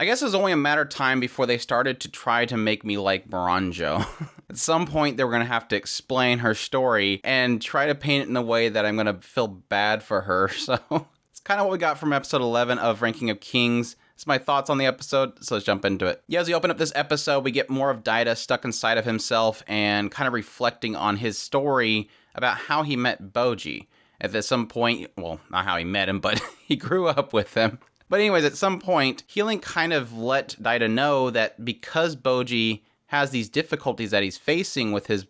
I guess it was only a matter of time before they started to try to make me like Mirajo. At some point, they were going to have to explain her story and try to paint it in a way that I'm going to feel bad for her. So it's kind of what we got from episode 11 of Ranking of Kings. It's my thoughts on the episode, so let's jump into it. Yeah, as we open up this episode, we get more of Daida stuck inside of himself and kind of reflecting on his story about how he met Bojji. At some point, well, not how he met him, but he grew up with him. But anyways, at some point, Healing kind of let Daida know that because Bojji has these difficulties that he's facing with his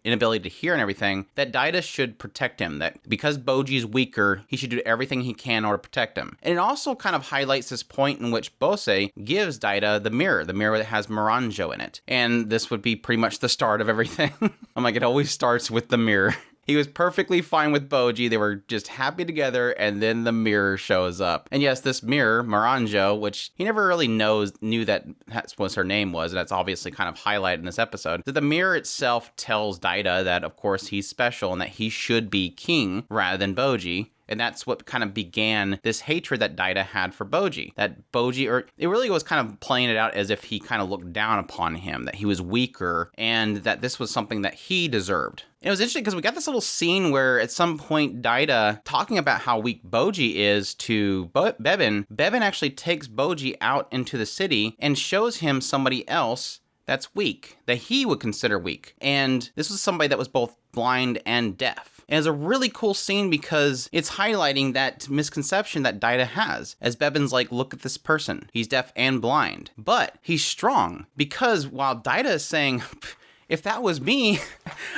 inability to hear and everything, that Daida should protect him. That because Bojji's weaker, he should do everything he can in order to protect him. And it also kind of highlights this point in which Bojji gives Daida the mirror that has Mirajo in it. And this would be pretty much the start of everything. I'm like, it always starts with the mirror. He was perfectly fine with Bojji. They were just happy together, and then the mirror shows up. And yes, this mirror, Mirajo, which he never really knew that that's what her name was, and that's obviously kind of highlighted in this episode, that the mirror itself tells Daida that, of course, he's special and that he should be king rather than Bojji. And that's what kind of began this hatred that Daida had for Bojji. That Bojji, or it really was kind of playing it out as if he kind of looked down upon him, that he was weaker, and that this was something that he deserved. And it was interesting because we got this little scene where at some point Daida, talking about how weak Bojji is to Bebin actually takes Bojji out into the city and shows him somebody else that's weak, that he would consider weak. And this was somebody that was both blind and deaf. And it's a really cool scene because it's highlighting that misconception that Daida has. As Bebin's like, look at this person. He's deaf and blind. But he's strong because while Daida is saying, if that was me,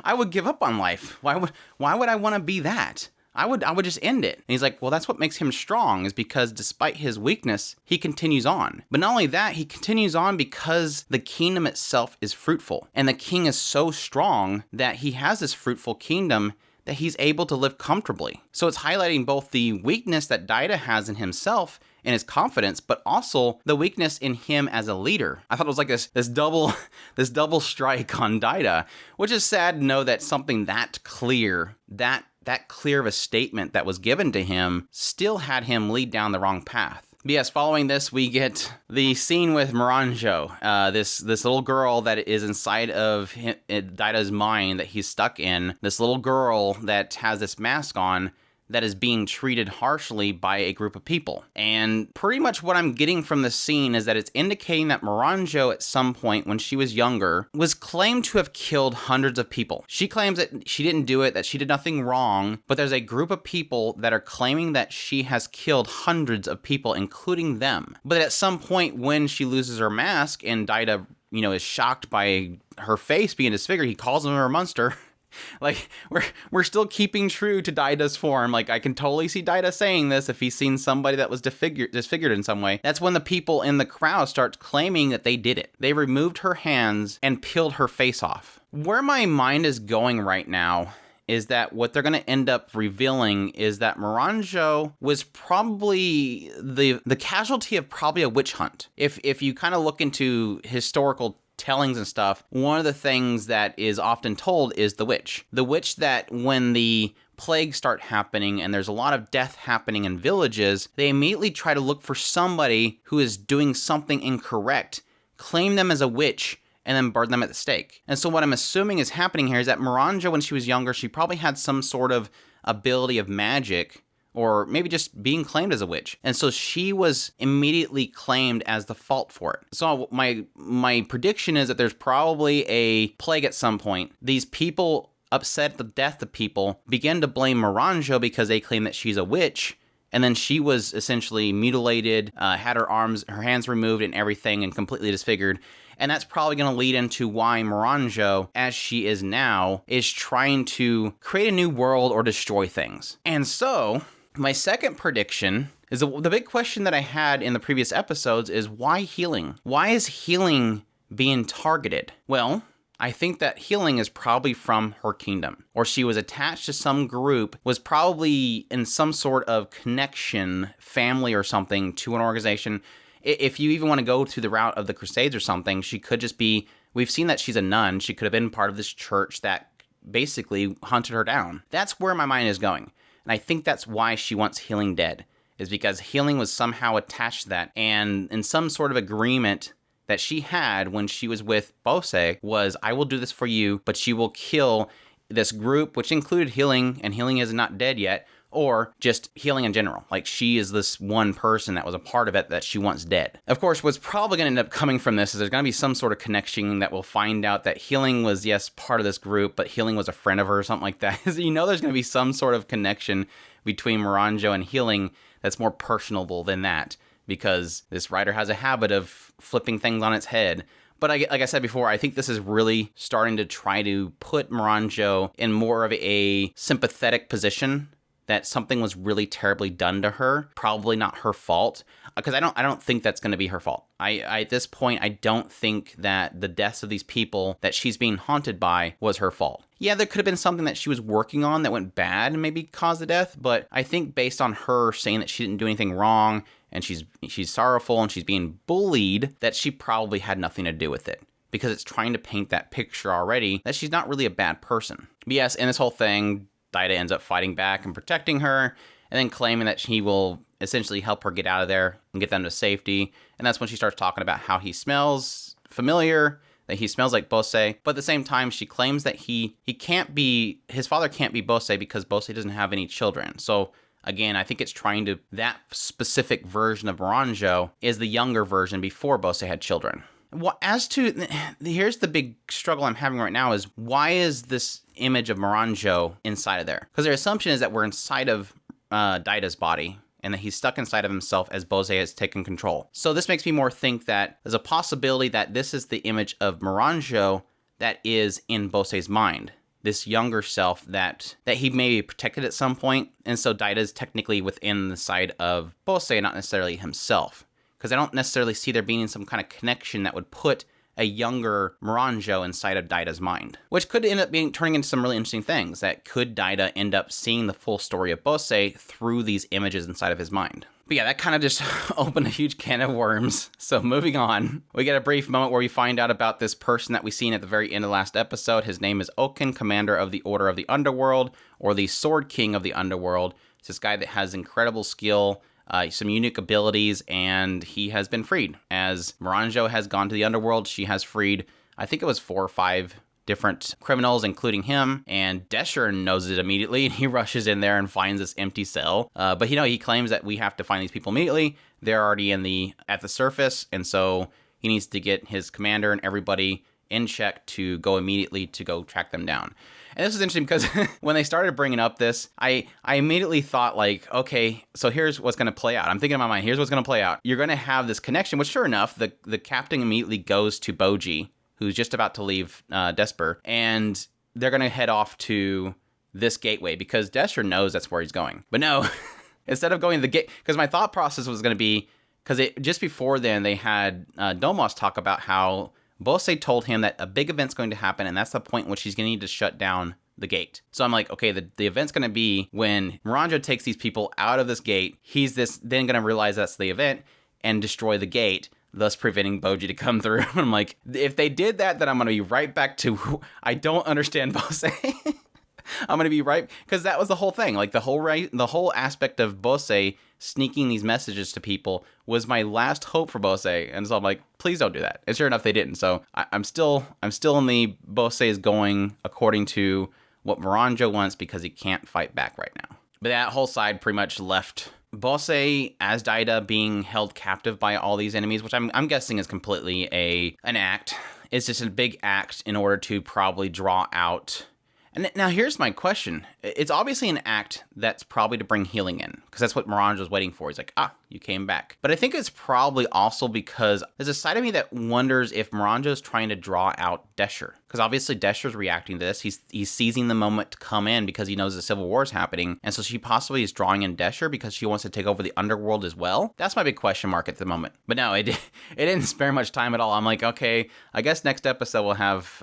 I would give up on life. Why would I want to be that? I would just end it. And he's like, well, that's what makes him strong, is because despite his weakness, he continues on. But not only that, he continues on because the kingdom itself is fruitful. And the king is so strong that he has this fruitful kingdom that he's able to live comfortably. So it's highlighting both the weakness that Daida has in himself and his confidence, but also the weakness in him as a leader. I thought it was like this double strike on Daida, which is sad to know that something that clear, that clear of a statement that was given to him still had him lead down the wrong path. But yes, following this, we get the scene with Mirajo, this little girl that is inside of Daida's mind that he's stuck in. This little girl that has this mask on that is being treated harshly by a group of people. And pretty much what I'm getting from the scene is that it's indicating that Mirajo at some point when she was younger was claimed to have killed hundreds of people. She claims that she didn't do it, that she did nothing wrong, but there's a group of people that are claiming that she has killed hundreds of people, including them. But at some point when she loses her mask and Daida, is shocked by her face being disfigured, he calls her a monster. Like, we're still keeping true to Daida's form. Like, I can totally see Daida saying this if he's seen somebody that was disfigured in some way. That's when the people in the crowd start claiming that they did it. They removed her hands and peeled her face off. Where my mind is going right now is that what they're going to end up revealing is that Mirajo was probably the casualty of probably a witch hunt. If you kind of look into historical tellings and stuff, one of the things that is often told is the witch. The witch that when the plagues start happening and there's a lot of death happening in villages, they immediately try to look for somebody who is doing something incorrect, claim them as a witch, and then burn them at the stake. And so what I'm assuming is happening here is that Mirajo, when she was younger, she probably had some sort of ability of magic, or maybe just being claimed as a witch. And so she was immediately claimed as the fault for it. So my prediction is that there's probably a plague at some point. These people, upset at the death of people, begin to blame Mirajo because they claim that she's a witch. And then she was essentially mutilated, had her hands removed and everything, and completely disfigured. And that's probably going to lead into why Mirajo, as she is now, is trying to create a new world or destroy things. And so my second prediction is the big question that I had in the previous episodes is why healing? Why is healing being targeted? Well, I think that healing is probably from her kingdom, or she was attached to some group, was probably in some sort of connection, family or something, to an organization. If you even want to go to the route of the Crusades or something, she could just be, we've seen that she's a nun. She could have been part of this church that basically hunted her down. That's where my mind is going. And I think that's why she wants healing dead. is because healing was somehow attached to that. And in some sort of agreement that she had when she was with Bose was, I will do this for you, but she will kill this group, which included healing, and healing is not dead yet, or just healing in general. Like, she is this one person that was a part of it that she wants dead. Of course, what's probably going to end up coming from this is there's going to be some sort of connection that we'll find out that healing was, yes, part of this group, but healing was a friend of her or something like that. There's going to be some sort of connection between Mirajo and healing that's more personable than that, because this writer has a habit of flipping things on its head. But like I said before, I think this is really starting to try to put Mirajo in more of a sympathetic position, that something was really terribly done to her, probably not her fault, because I don't think that's going to be her fault. I at this point, I don't think that the deaths of these people that she's being haunted by was her fault. Yeah, there could have been something that she was working on that went bad and maybe caused the death, but I think based on her saying that she didn't do anything wrong and she's sorrowful and she's being bullied, that she probably had nothing to do with it, because it's trying to paint that picture already that she's not really a bad person. But yes, in this whole thing, Daida ends up fighting back and protecting her, and then claiming that he will essentially help her get out of there and get them to safety. And that's when she starts talking about how he smells familiar, that he smells like Bose. But at the same time, she claims that his father can't be Bose because Bose doesn't have any children. So again, I think it's trying to, that specific version of Mirajo is the younger version before Bose had children. Well, as to, here's the big struggle I'm having right now is, why is this image of Mirajo inside of there? Because their assumption is that we're inside of Daida's body, and that he's stuck inside of himself as Bose has taken control. So this makes me more think that there's a possibility that this is the image of Mirajo that is in Bose's mind. This younger self that he maybe protected at some point, and so Daida's technically within the side of Bose, not necessarily himself. Because I don't necessarily see there being some kind of connection that would put a younger Mirajo inside of Daida's mind. Which could end up turning into some really interesting things. That could Daida end up seeing the full story of Bose through these images inside of his mind. But yeah, that kind of just opened a huge can of worms. So moving on, we get a brief moment where we find out about this person that we seen at the very end of the last episode. His name is Oken, commander of the Order of the Underworld, or the Sword King of the Underworld. It's this guy that has incredible skill, some unique abilities, and he has been freed. As Mirajo has gone to the underworld, she has freed, I think it was 4 or 5 different criminals, including him, and Desher knows it immediately, and he rushes in there and finds this empty cell. But he claims that we have to find these people immediately. They're already at the surface, and so he needs to get his commander and everybody in check to go immediately to go track them down. And this is interesting because when they started bringing up this, I immediately thought, like, okay, so here's what's going to play out. I'm thinking in my mind, here's what's going to play out. You're going to have this connection, which sure enough, the captain immediately goes to Bojji, who's just about to leave Desper, and they're going to head off to this gateway because Desher knows that's where he's going. But no, instead of going to the gate, because my thought process was going to be, because just before then they had Domos talk about how Bose told him that a big event's going to happen, and that's the point in which he's going to need to shut down the gate. So I'm like, okay, the event's going to be when Mirajo takes these people out of this gate. He's then going to realize that's the event and destroy the gate, thus preventing Bojji to come through. I'm like, if they did that, then I'm going to be right back to, I don't understand Bose. I'm going to be right, because that was the whole thing. Like the whole aspect of Bose sneaking these messages to people was my last hope for Bose. And so I'm like, please don't do that. And sure enough, they didn't. So I'm still in the Bose is going according to what Mirajo wants, because he can't fight back right now. But that whole side pretty much left Bose as Daida being held captive by all these enemies, which I'm guessing is completely an act. It's just a big act in order to probably draw out. And now here's my question. It's obviously an act that's probably to bring healing in, because that's what Mirajo was waiting for. He's like, you came back. But I think it's probably also because there's a side of me that wonders if Mirajo's trying to draw out Desher. Because obviously Desher's reacting to this. He's seizing the moment to come in because he knows the Civil War is happening. And so she possibly is drawing in Desher because she wants to take over the underworld as well. That's my big question mark at the moment. But no, it didn't spare much time at all. I'm like, okay, I guess next episode we'll have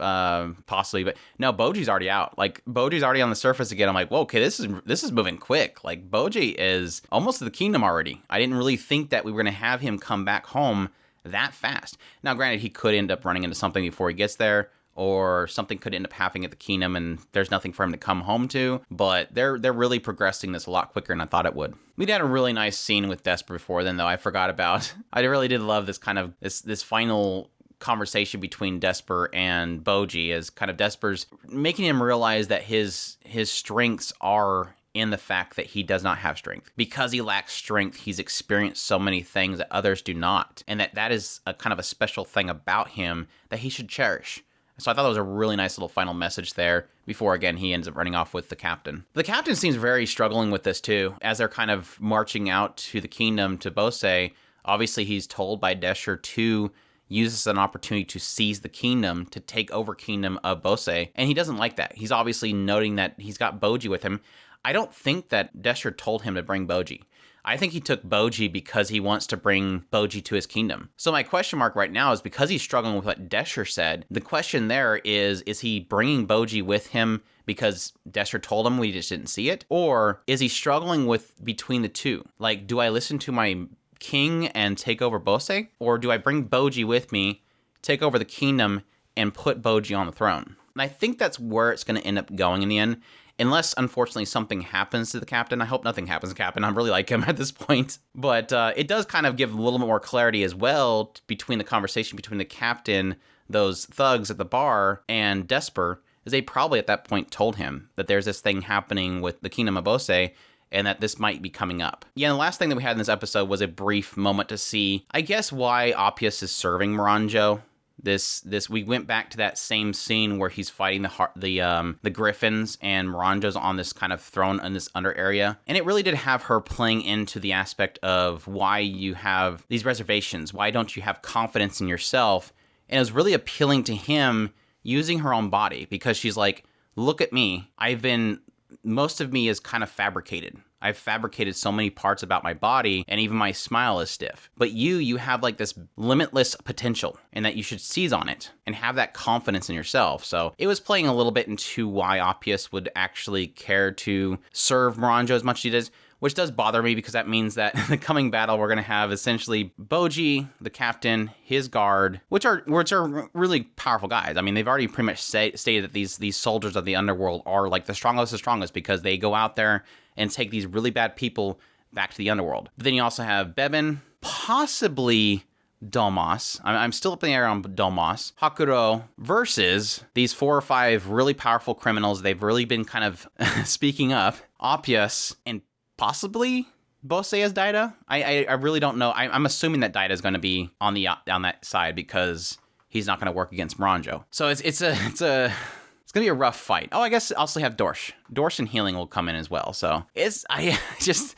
possibly. But no, Bojji's already out. Like, Bojji's already on the surface again. I'm like, whoa, okay, this is moving quick. Like, Bojji is almost to the kingdom already. I didn't really think that we were going to have him come back home that fast. Now, granted, he could end up running into something before he gets there, or something could end up happening at the kingdom and there's nothing for him to come home to. But they're really progressing this a lot quicker than I thought it would. We'd had a really nice scene with Desper before then, though, I forgot about. I really did love this kind of, this final conversation between Desper and Bojji, as kind of Desper's making him realize that his strengths are in the fact that he does not have strength. Because he lacks strength, he's experienced so many things that others do not, and that is a kind of a special thing about him that he should cherish. So I thought that was a really nice little final message there before, again, he ends up running off with the captain. The captain seems very struggling with this too, as they're kind of marching out to the kingdom to Bose. Obviously, he's told by Desher to use this as an opportunity to seize the kingdom, to take over kingdom of Bose, and he doesn't like that. He's obviously noting that he's got Bojji with him. I don't think that Desher told him to bring Bojji. I think he took Bojji because he wants to bring Bojji to his kingdom. So my question mark right now is, because he's struggling with what Desher said, the question there is he bringing Bojji with him because Desher told him we just didn't see it? Or is he struggling with between the two? Like, do I listen to my king and take over Bose? Or do I bring Bojji with me, take over the kingdom, and put Bojji on the throne? And I think that's where it's going to end up going in the end. Unless, unfortunately, something happens to the captain. I hope nothing happens to the captain. I really like him at this point. But it does kind of give a little bit more clarity as well between the conversation between the captain, those thugs at the bar, and Desper, as they probably at that point told him that there's this thing happening with the kingdom of Bose, and that this might be coming up. Yeah, and the last thing that we had in this episode was a brief moment to see, I guess, why Appius is serving Mirajo. We went back to that same scene where he's fighting the griffins, and Mirajo's on this kind of throne in this under area, and it really did have her playing into the aspect of why you have these reservations, why don't you have confidence in yourself, and it was really appealing to him using her own body, because she's like, look at me, most of me is kind of fabricated. I've fabricated so many parts about my body, and even my smile is stiff. But you have like this limitless potential, and that you should seize on it and have that confidence in yourself. So it was playing a little bit into why Appius would actually care to serve Mirajo as much as he does, which does bother me, because that means that in the coming battle, we're going to have essentially Bojji, the captain, his guard, which are really powerful guys. I mean, they've already pretty much stated that these soldiers of the underworld are like the strongest, because they go out there and take these really bad people back to the underworld. But then you also have Bebin, possibly Domas. I'm still up in the air on Domas. Hakuro versus these 4 or 5 really powerful criminals. They've really been kind of speaking up. Appius and possibly Bose as Daida. I really don't know. I'm assuming that Daida is going to be on that side, because he's not going to work against Mirajo. So it's going to be a rough fight. Oh, I guess also have Dorsch. Dorsch and healing will come in as well. So I just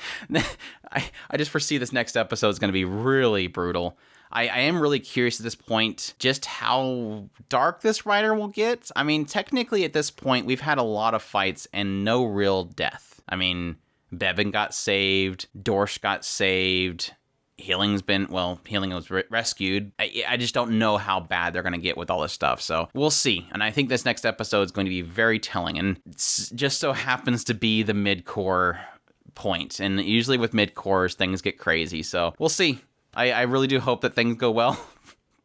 foresee this next episode is going to be really brutal. I am really curious at this point just how dark this writer will get. I mean, technically at this point, we've had a lot of fights and no real death. I mean, Bebin got saved. Dorsch got saved. Healing was rescued. I just don't know how bad they're going to get with all this stuff. So we'll see. And I think this next episode is going to be very telling. And it just so happens to be the mid-core point. And usually with mid-cores, things get crazy. So we'll see. I really do hope that things go well.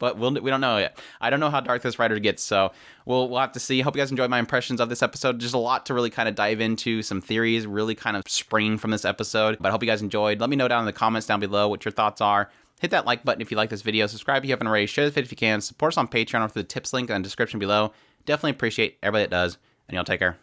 But we don't know yet. I don't know how dark this writer gets, so we'll have to see. Hope you guys enjoyed my impressions of this episode. Just a lot to really kind of dive into, some theories really kind of springing from this episode. But I hope you guys enjoyed. Let me know down in the comments down below what your thoughts are. Hit that like button if you like this video. Subscribe if you haven't already. Share the video if you can. Support us on Patreon or through the tips link in the description below. Definitely appreciate everybody that does. And y'all take care.